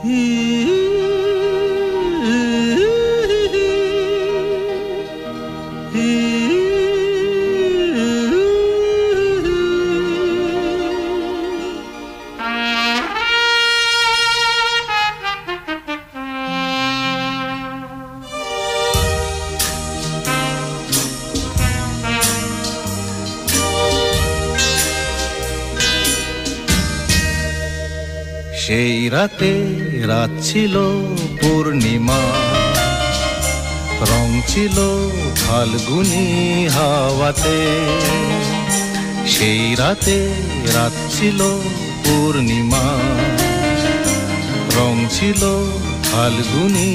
সেই রাতে রাত ছিল পূর্ণিমা, রং ছিল ফাল্গুনি হাওয়াতে। সেই রাতে রাত ছিল পূর্ণিমা, রং ছিল ফাল্গুনি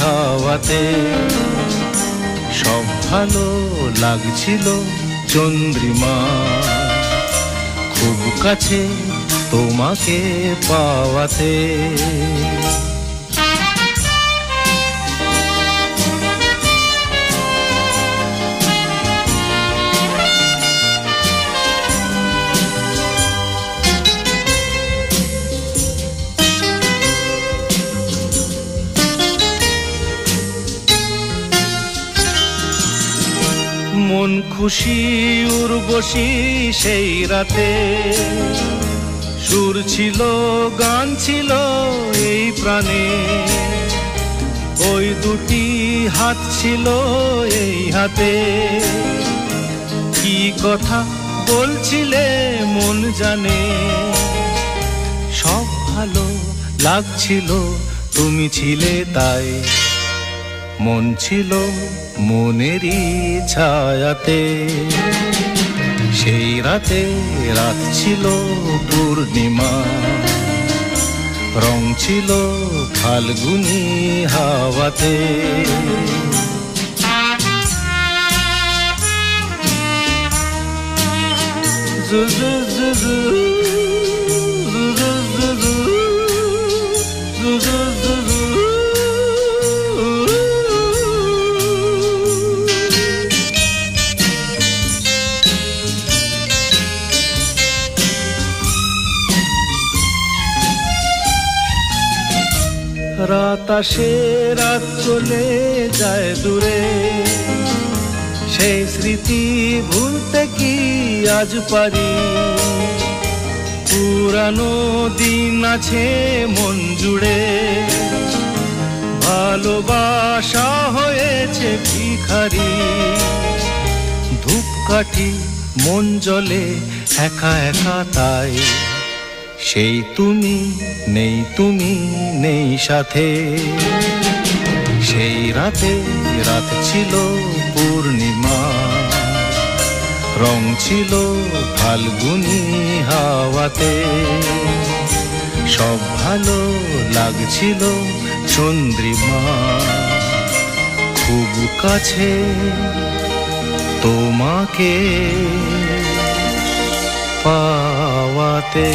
হাওয়াতে। সব ভালো লাগছিল চন্দ্রিমা, খুব কাছে তোমাকে পাওয়াতে। মন খুশি উর্বশী সেই রাতে, সুর ছিল গান ছিল এই প্রাণে। ওই দুটি হাত ছিল এই হাতে, কি কথা বলছিলে মন জানে। সব ভালো লাগছিল তুমি ছিলে তাই, মন ছিল মনেরই ছায়াতে। সেই রাতে রাত ছিল পূর্ণিমা, রং ছিল ফাল্গুনি হাওয়াতে। রাত আসে রাত চলে যায় দূরে, সেই স্মৃতি ভুলতে কি আজ পারি। পুরানো দিন আছে মন জুড়ে, ভালোবাসা হয়েছে ভিখারি। ধূপকাঠি মন জ্বলে একা একা তাই, সেই তুমি নেই সাথে। সেই রাতে রাত ছিল পূর্ণিমা, রং ছিল ফাল্গুনি হাওয়াতে। সব ভালো লাগছিল চন্দ্রিমা, খুব কাছে তোমাকে পাওয়াতে।